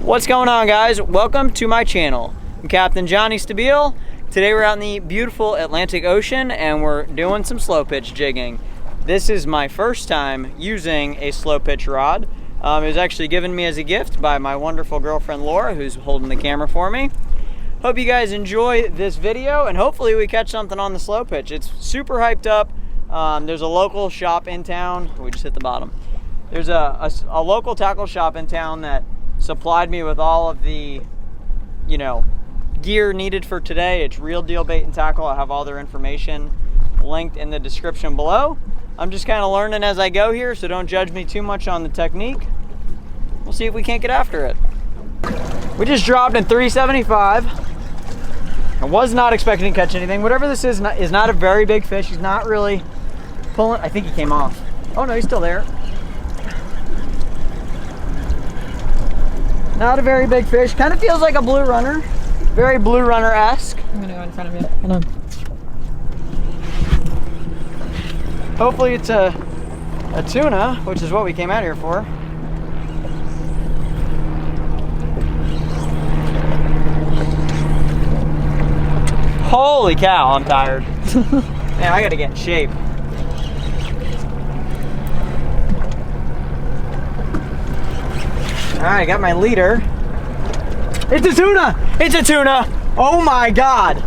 What's going on, guys? Welcome to my channel. I'm Captain Johnny Stabile. Today we're out in the beautiful Atlantic Ocean and we're doing some slow pitch jigging. This is my first time using a slow pitch rod. It was actually given me as a gift by my wonderful girlfriend Laura, who's holding the camera for me. Hope you guys enjoy this video and hopefully we catch something on the slow pitch. It's super hyped up. There's a local shop in town. We just hit the bottom. There's a local tackle shop in town that supplied me with all of the, gear needed for today. It's Real Deal Bait and Tackle. I have all their information linked in the description below. I'm just kind of learning as I go here, so don't judge me too much on the technique. We'll see if we can't get after it. We just dropped in 375. I was not expecting to catch anything. Whatever this is not a very big fish. He's not really pulling. I think he came off. Oh no, he's still there. Not a very big fish. Kind of feels like a blue runner. Very blue runner-esque. I'm gonna go in front of you. Hold on. Hopefully it's a tuna, which is what we came out here for. Holy cow, I'm tired. Man, I gotta get in shape. All right, got my leader. It's a tuna! It's a tuna! Oh my God!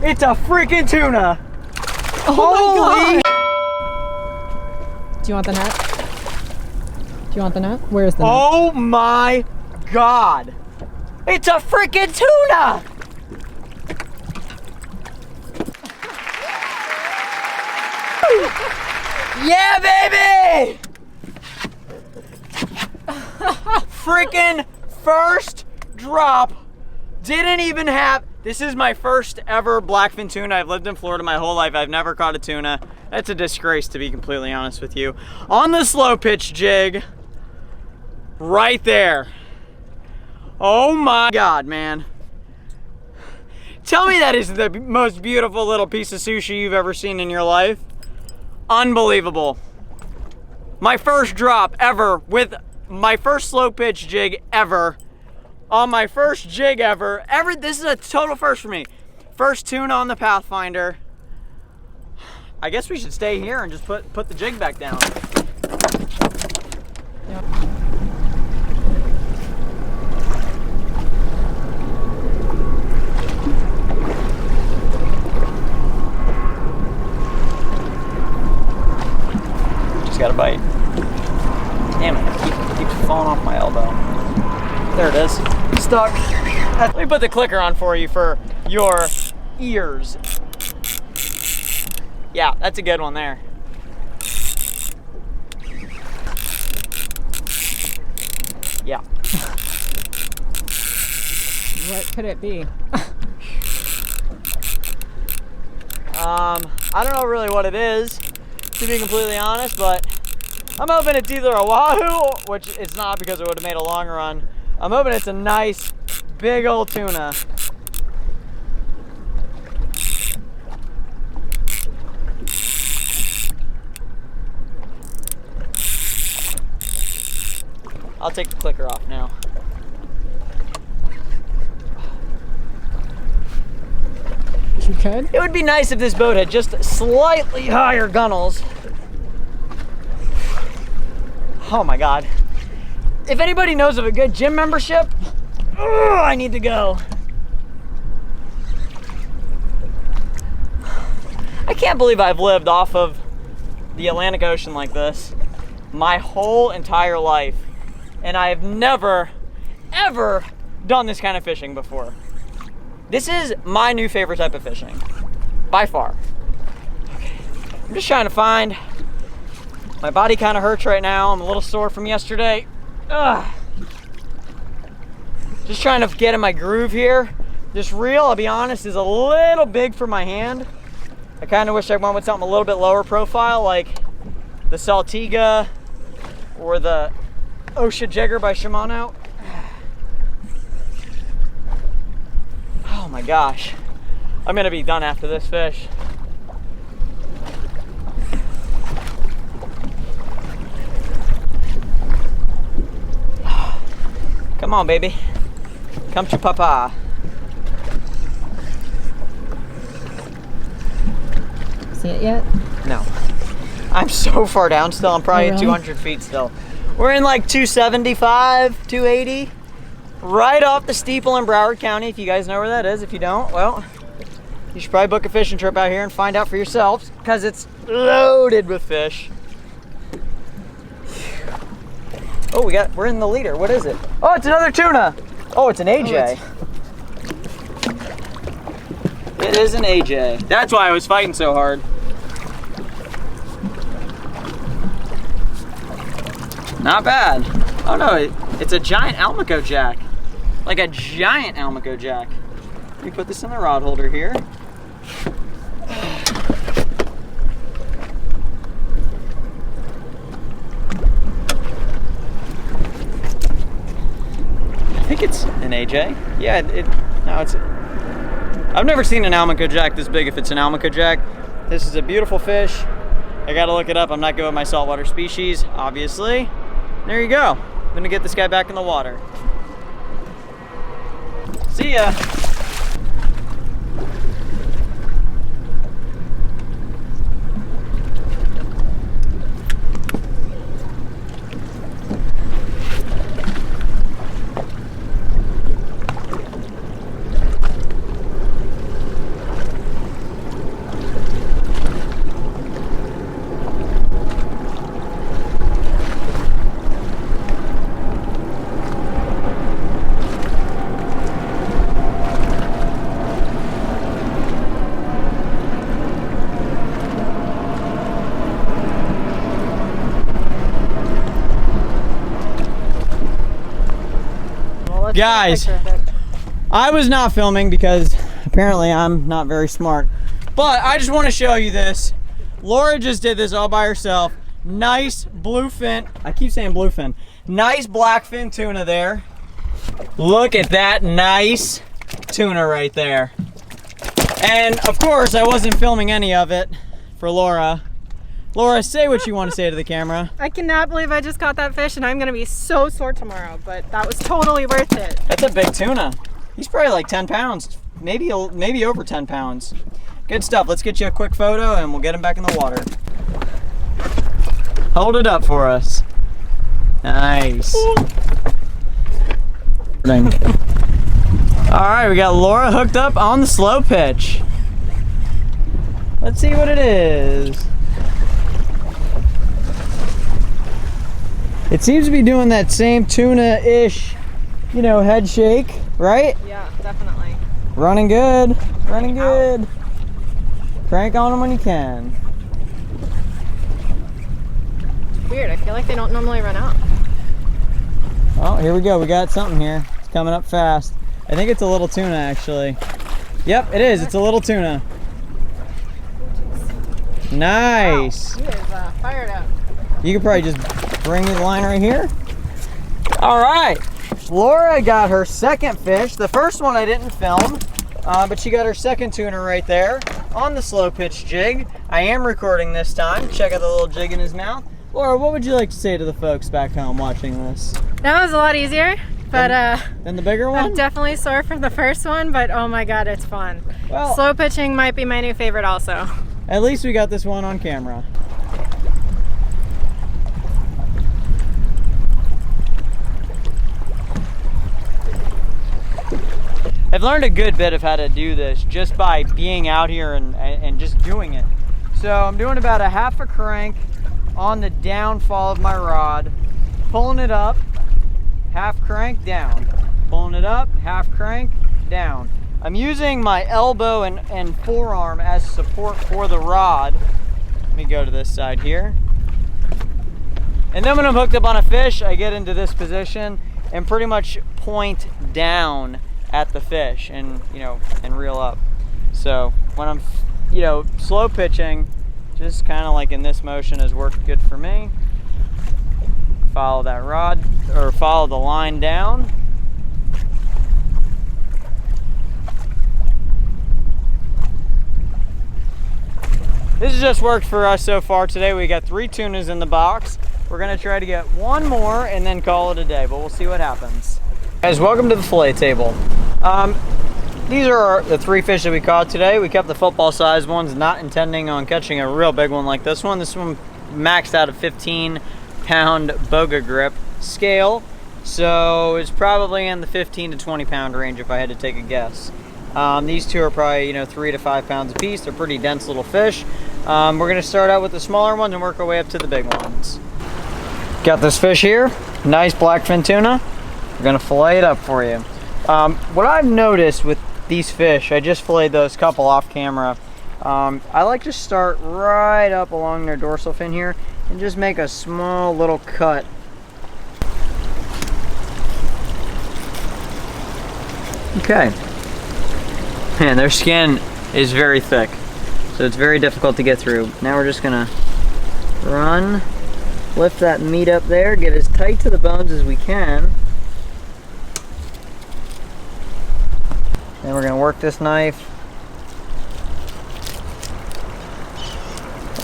It's a freaking tuna! Oh my God! Do you want the net? Do you want the net? Where's the net? Oh my God! It's a freaking tuna! Yeah, baby! Freaking first drop. Didn't even have, this is my first ever blackfin tuna. I've lived in Florida my whole life. I've never caught a tuna. That's a disgrace, to be completely honest with you. On the slow pitch jig, right there. Oh my God, man. Tell me that is the most beautiful little piece of sushi you've ever seen in your life. Unbelievable. My first drop ever with my first slow pitch jig ever. On my first jig ever. This is a total first for me. First tuna on the Pathfinder. I guess we should stay here and just put the jig back down. Yep. Just got a bite. Damn it, it keeps falling off my elbow. There it is, stuck. Let me put the clicker on for you for your ears. Yeah, that's a good one there. Yeah. What could it be? I don't know really what it is, to be completely honest, but I'm hoping it's either a wahoo, which it's not because it would have made a long run. I'm hoping it's a nice, big old tuna. I'll take the clicker off now. You could? It would be nice if this boat had just slightly higher gunnels. Oh my God. If anybody knows of a good gym membership, I need to go. I can't believe I've lived off of the Atlantic Ocean like this my whole entire life. And I have never, ever done this kind of fishing before. This is my new favorite type of fishing, by far. Okay. I'm just trying to find, my body kind of hurts right now. I'm a little sore from yesterday. Ugh. Just trying to get in my groove here. This reel, I'll be honest, is a little big for my hand. I kind of wish I went with something a little bit lower profile, like the Saltiga or the Osha Jigger by Shimano. Oh my gosh. I'm gonna be done after this fish. Come on, baby. Come to papa. See it yet? No. I'm so far down still. I'm probably Oh, at really? 200 feet still. We're in like 275, 280. Right off the steeple in Broward County, if you guys know where that is. If you don't, well, you should probably book a fishing trip out here and find out for yourselves, because it's loaded with fish. Oh, we're in the leader. What is it? Oh, it's another tuna. Oh, it's an AJ. It is an AJ. That's why I was fighting so hard. Not bad. Oh no, it's a giant almaco jack. Like a giant almaco jack. Let me put this in the rod holder here. I think it's an AJ. Yeah, no, it's. I've never seen an almaco jack this big if it's an almaco jack. This is a beautiful fish. I gotta look it up. I'm not good with my saltwater species, obviously. There you go. I'm gonna get this guy back in the water. See ya. Guys, I was not filming because apparently I'm not very smart, but I just want to show you this. Laura just did this all by herself. Nice bluefin, I keep saying bluefin, nice blackfin tuna there. Look at that nice tuna right there. And of course I wasn't filming any of it for Laura. Laura, say what you want to say to the camera. I cannot believe I just caught that fish and I'm gonna be so sore tomorrow, but that was totally worth it. That's a big tuna. He's probably like 10 pounds, maybe over 10 pounds. Good stuff. Let's get you a quick photo and we'll get him back in the water. Hold it up for us. Nice. All right, we got Laura hooked up on the slow pitch. Let's see what it is. It seems to be doing that same tuna-ish, you know, head shake, right? Yeah, definitely. Running good, running good. Crank on them when you can. Weird, I feel like they don't normally run out. Oh, here we go, we got something here. It's coming up fast. I think it's a little tuna, actually. Yep, it is, it's a little tuna. Nice. Wow, he is fired up. You could probably just bring me the line right here. All right, Laura got her second fish. The first one I didn't film, but she got her second tuna right there on the slow pitch jig. I am recording this time. Check out the little jig in his mouth. Laura, what would you like to say to the folks back home watching this? That was a lot easier, but Than the bigger one? I'm definitely sore from the first one, but oh my god, it's fun. Well, Slow pitching might be my new favorite also. at least we got this one on camera. I've learned a good bit of how to do this just by being out here and just doing it. So I'm doing about a half a crank on the downfall of my rod, pulling it up, half crank down, pulling it up, half crank down. I'm using my elbow and forearm as support for the rod. Let me go to this side here. And then when I'm hooked up on a fish, I get into this position and pretty much point down at the fish and, you know, and reel up. So when I'm, you know, slow pitching, just kind of like in this motion has worked good for me. Follow that rod, or follow the line down. This has just worked for us so far today. We got 3 tunas in the box. We're gonna try to get one more and then call it a day, but we'll see what happens. Guys, welcome to the fillet table. These are the 3 fish that we caught today. We kept the football sized ones, not intending on catching a real big one like this one. This one maxed out a 15-pound boga grip scale, so it's probably in the 15 to 20 pound range if I had to take a guess. These two are probably 3 to 5 pounds a piece. They're pretty dense little fish. We're gonna start out with the smaller ones and work our way up to the big ones. Got this fish here, nice blackfin tuna. We're gonna fillet it up for you. What I've noticed with these fish, I just filleted those couple off camera. I like to start right up along their dorsal fin here and just make a small little cut. Okay. Man, their skin is very thick, so it's very difficult to get through. Now we're just gonna lift that meat up there, get as tight to the bones as we can. Then we're gonna work this knife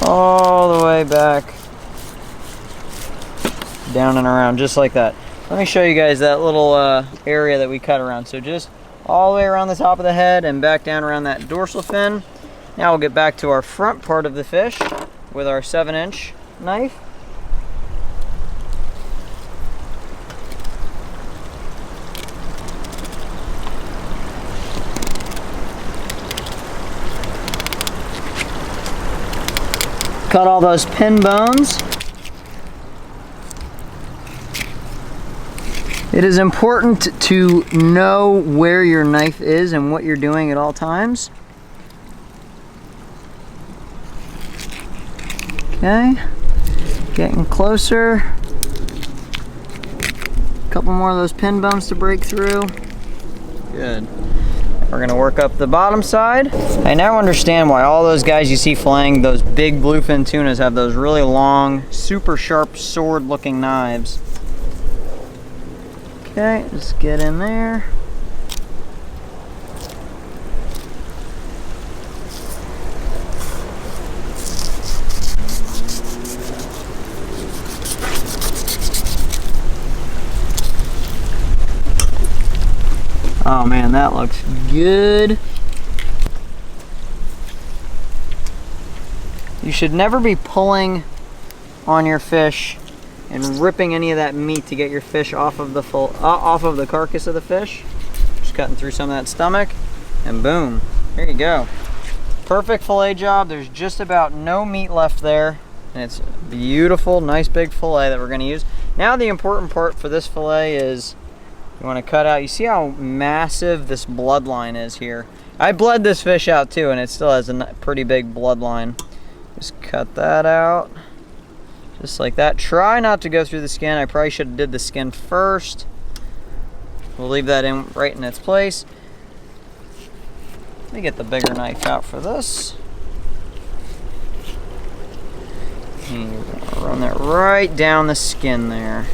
all the way back, down and around, just like that. Let me show you guys that little area that we cut around. So just all the way around the top of the head and back down around that dorsal fin. Now we'll get back to our front part of the fish with our 7-inch knife. Cut all those pin bones. It is important to know where your knife is and what you're doing at all times. Okay, getting closer. A couple more of those pin bones to break through. Good. We're gonna work up the bottom side. I now understand why all those guys you see filleting those big bluefin tunas have those really long, super sharp sword looking knives. Okay, just get in there. Oh man, that looks good. You should never be pulling on your fish and ripping any of that meat to get your fish off of the carcass of the fish. Just cutting through some of that stomach, and boom, there you go. Perfect fillet job. There's just about no meat left there, and it's beautiful, nice big fillet that we're going to use. Now the important part for this fillet is you want to cut out. You see how massive this bloodline is here. I bled this fish out too, and it still has a pretty big bloodline. Just cut that out. Just like that. Try not to go through the skin. I probably should have did the skin first. We'll leave that in right in its place. Let me get the bigger knife out for this. And you're gonna run that right down the skin there.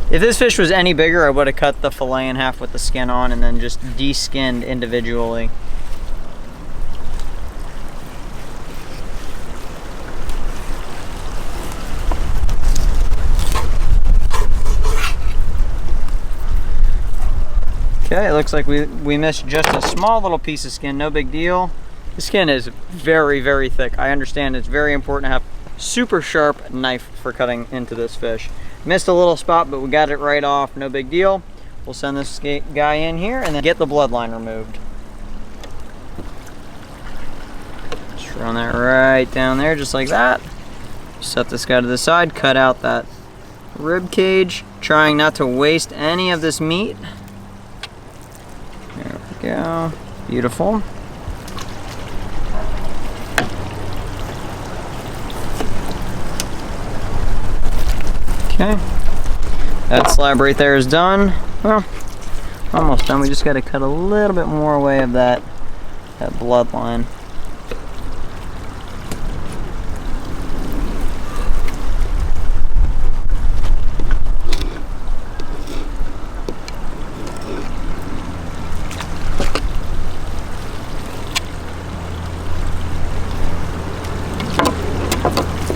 If this fish was any bigger, I would have cut the fillet in half with the skin on and then just de-skinned individually. Okay, it looks like we missed just a small little piece of skin, no big deal. The skin is very, very thick. I understand it's very important to have a super sharp knife for cutting into this fish. Missed a little spot, but we got it right off, no big deal. We'll send this guy in here and then get the bloodline removed. Just run that right down there, just like that. Set this guy to the side, cut out that rib cage, trying not to waste any of this meat. There we go, beautiful. Okay, that slab right there is done. Well, almost done. We just got to cut a little bit more away of that bloodline.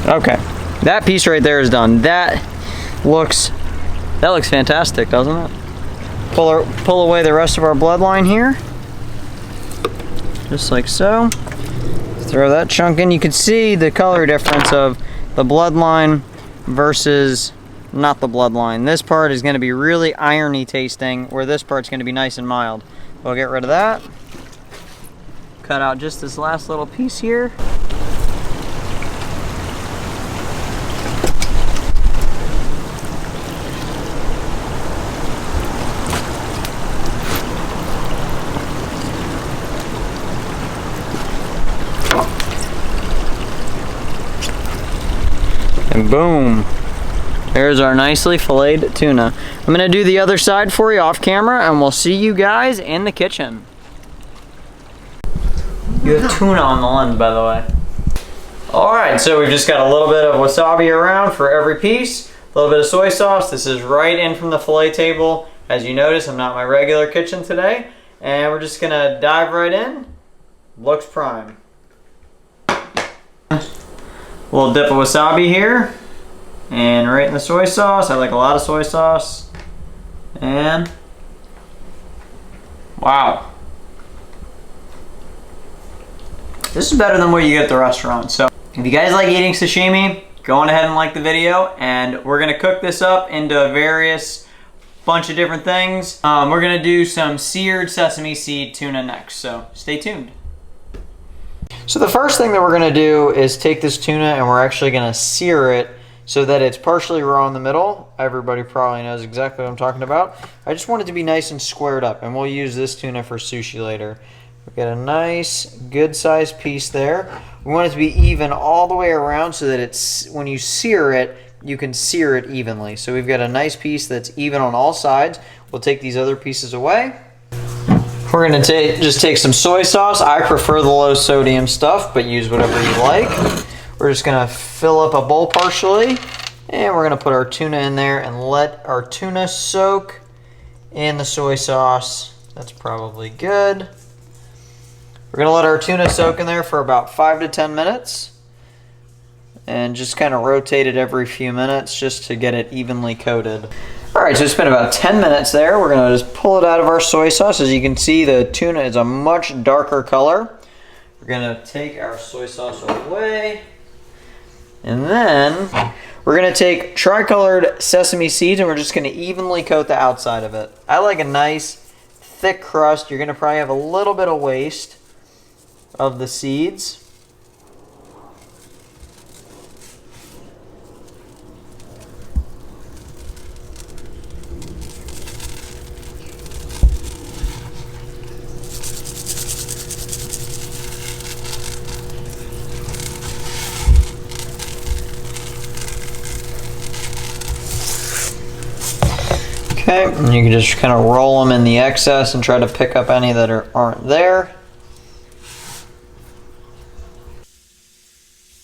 Okay, that piece right there is done. That That looks fantastic, doesn't it? Pull away the rest of our bloodline here. Just like so. Throw that chunk in. You can see the color difference of the bloodline versus not the bloodline. This part is going to be really irony tasting, where this part's going to be nice and mild. We'll get rid of that. Cut out just this last little piece here. And boom, there's our nicely filleted tuna. I'm gonna do the other side for you off camera, and we'll see you guys in the kitchen. You have tuna on the lens, by the way. All right, so we've just got a little bit of wasabi around for every piece, a little bit of soy sauce. This is right in from the fillet table. As you notice, I'm not in my regular kitchen today, and we're just gonna dive right in. Looks prime. A little dip of wasabi here, and right in the soy sauce. I like a lot of soy sauce. And wow, this is better than what you get at the restaurant. So if you guys like eating sashimi, go on ahead and like the video, and we're gonna cook this up into various bunch of different things. We're gonna do some seared sesame seed tuna next, so stay tuned. So the first thing that we're gonna do is take this tuna and we're actually gonna sear it so that it's partially raw in the middle. Everybody probably knows exactly what I'm talking about. I just want it to be nice and squared up, and we'll use this tuna for sushi later. We've got a nice, good sized piece there. We want it to be even all the way around so that it's, when you sear it, you can sear it evenly. So we've got a nice piece that's even on all sides. We'll take these other pieces away. We're gonna just take some soy sauce. I prefer the low sodium stuff, but use whatever you like. We're just gonna fill up a bowl partially, and we're gonna put our tuna in there and let our tuna soak in the soy sauce. That's probably good. We're gonna let our tuna soak in there for about 5 to 10 minutes, and just kind of rotate it every few minutes just to get it evenly coated. All right, so it's been about 10 minutes there. We're gonna just pull it out of our soy sauce. As you can see, the tuna is a much darker color. We're gonna take our soy sauce away. And then we're gonna take tricolored sesame seeds, and we're just gonna evenly coat the outside of it. I like a nice thick crust. You're gonna probably have a little bit of waste of the seeds. Okay, and you can just kind of roll them in the excess and try to pick up any that aren't there.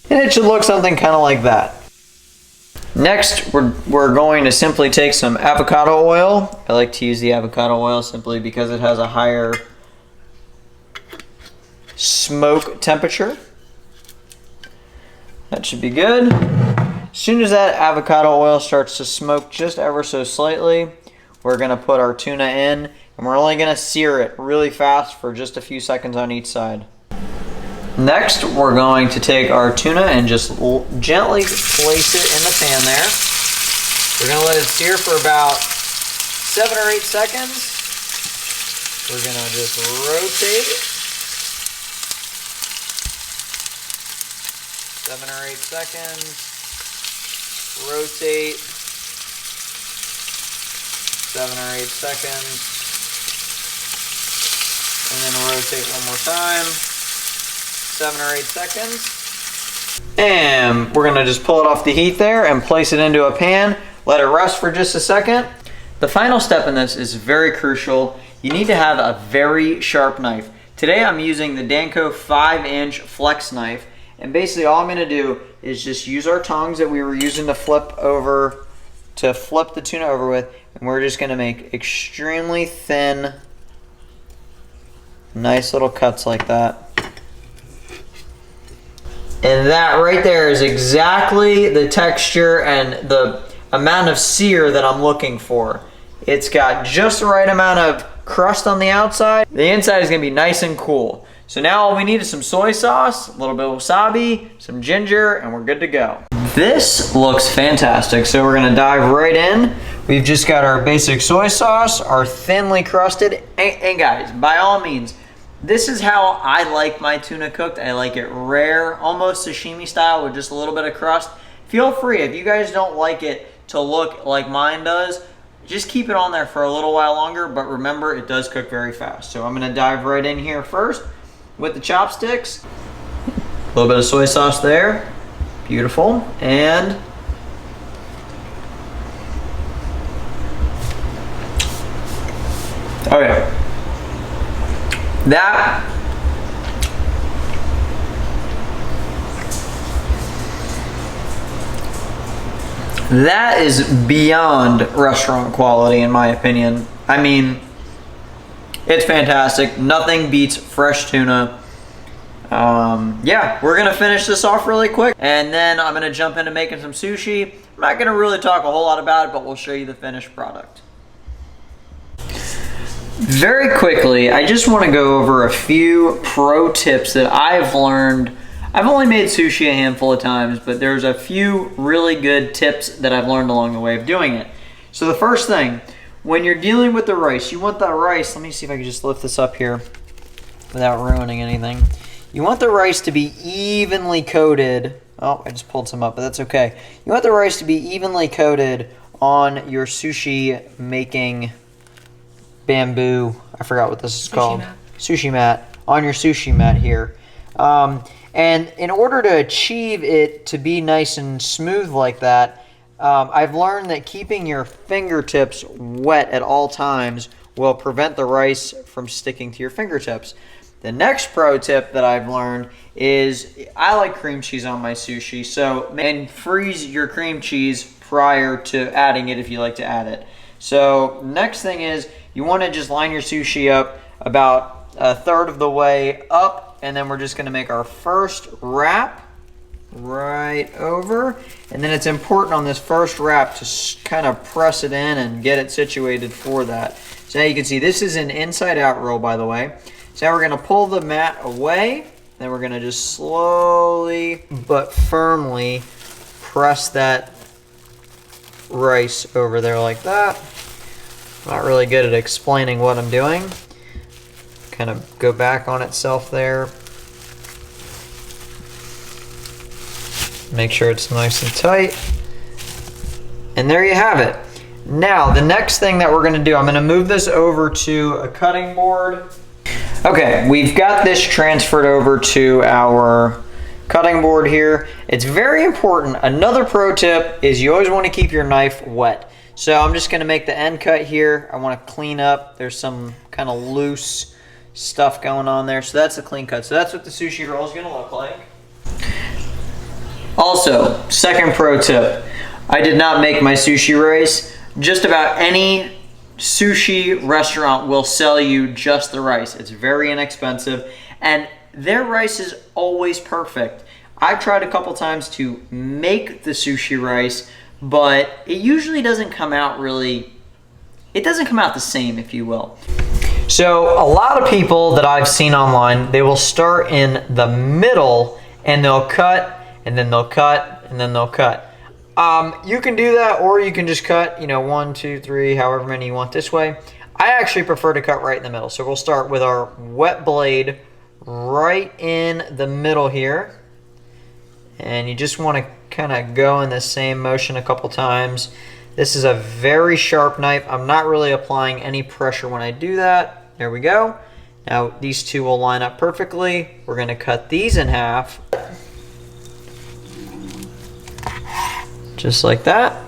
And it should look something kind of like that. Next, we're going to simply take some avocado oil. I like to use the avocado oil simply because it has a higher smoke temperature. That should be good. As soon as that avocado oil starts to smoke just ever so slightly, we're gonna put our tuna in, and we're only gonna sear it really fast for just a few seconds on each side. Next, we're going to take our tuna and just gently place it in the pan there. We're gonna let it sear for about 7 or 8 seconds. We're gonna just rotate it. 7 or 8 seconds. Rotate. 7 or 8 seconds. And then rotate one more time. 7 or 8 seconds. And we're gonna just pull it off the heat there and place it into a pan. Let it rest for just a second. The final step in this is very crucial. You need to have a very sharp knife. Today I'm using the Danco 5-inch flex knife. And basically all I'm gonna do is just use our tongs that we were using to flip the tuna over with, and we're just gonna make extremely thin, nice little cuts like that. And that right there is exactly the texture and the amount of sear that I'm looking for. It's got just the right amount of crust on the outside. The inside is gonna be nice and cool. So now all we need is some soy sauce, a little bit of wasabi, some ginger, and we're good to go. This looks fantastic, so we're gonna dive right in. We've just got our basic soy sauce, our thinly crusted, and guys, by all means, this is how I like my tuna cooked. I like it rare, almost sashimi style with just a little bit of crust. Feel free, if you guys don't like it to look like mine does, just keep it on there for a little while longer, but remember, it does cook very fast. So I'm gonna dive right in here first with the chopsticks. A little bit of soy sauce there. Beautiful. And okay. That is beyond restaurant quality in my opinion. I mean, it's fantastic. Nothing beats fresh tuna. Yeah, we're gonna finish this off really quick and then I'm gonna jump into making some sushi. I'm not gonna really talk a whole lot about it, but we'll show you the finished product. Very quickly, I just wanna go over a few pro tips that I've learned. I've only made sushi a handful of times, but there's a few really good tips that I've learned along the way of doing it. So the first thing, when you're dealing with the rice, you want the rice, let me see if I can just lift this up here without ruining anything. You want the rice to be evenly coated. Oh, I just pulled some up, but that's okay. You want the rice to be evenly coated on your sushi making bamboo, I forgot what this is called. Sushi mat. On your sushi mat here. And in order to achieve it to be nice and smooth like that, I've learned that keeping your fingertips wet at all times will prevent the rice from sticking to your fingertips. The next pro tip that I've learned is I like cream cheese on my sushi, and freeze your cream cheese prior to adding it if you like to add it. So next thing is you want to just line your sushi up about a third of the way up, and then we're just going to make our first wrap right over. And then it's important on this first wrap to kind of press it in and get it situated for that. So now you can see this is an inside out roll, by the way. So now we're going to pull the mat away, then we're going to just slowly but firmly press that rice over there like that. I'm not really good at explaining what I'm doing. Kind of go back on itself there. Make sure it's nice and tight. And there you have it. Now, the next thing that we're going to do, I'm going to move this over to a cutting board. Okay, we've got this transferred over to our cutting board here. It's very important. Another pro tip is you always want to keep your knife wet. So I'm just going to make the end cut here. I want to clean up. There's some kind of loose stuff going on there. So that's a clean cut. So that's what the sushi roll is going to look like. Also, second pro tip. I did not make my sushi rice. Just about any sushi restaurant will sell you just the rice. It's very inexpensive and their rice is always perfect. I've tried a couple times to make the sushi rice, but it usually doesn't come out the same, if you will. So a lot of people that I've seen online, they will start in the middle and they'll cut and then they'll cut and then they'll cut. You can do that, or you can just cut, 1, 2, 3, however many you want this way. I actually prefer to cut right in the middle. So we'll start with our wet blade right in the middle here. And you just want to kind of go in the same motion a couple times. This is a very sharp knife. I'm not really applying any pressure when I do that. There we go. Now these two will line up perfectly. We're going to cut these in half. Just like that.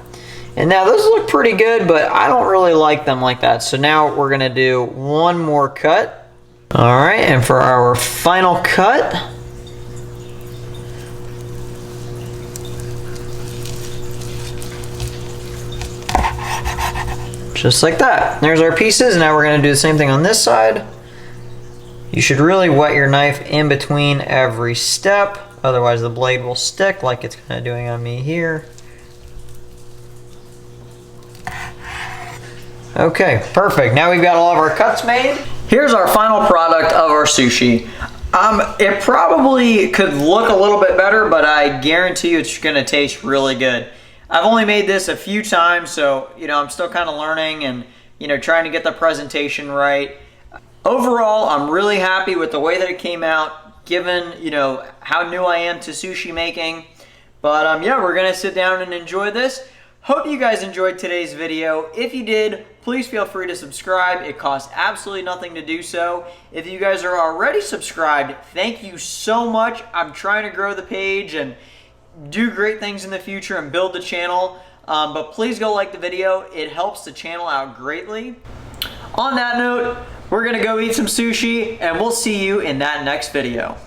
And now those look pretty good, but I don't really like them like that. So now we're gonna do one more cut. All right, and for our final cut, just like that. There's our pieces. Now we're gonna do the same thing on this side. You should really wet your knife in between every step, otherwise the blade will stick like it's kind of doing on me here. Okay, perfect. Now we've got all of our cuts made. Here's our final product of our sushi. It probably could look a little bit better, but I guarantee you it's gonna taste really good. I've only made this a few times, so I'm still kind of learning and trying to get the presentation right. Overall, I'm really happy with the way that it came out, given how new I am to sushi making. But yeah, we're gonna sit down and enjoy this. Hope you guys enjoyed today's video. If you did, please feel free to subscribe. It costs absolutely nothing to do so. If you guys are already subscribed, thank you so much. I'm trying to grow the page and do great things in the future and build the channel. But please go like the video. It helps the channel out greatly. On that note, we're gonna go eat some sushi and we'll see you in that next video.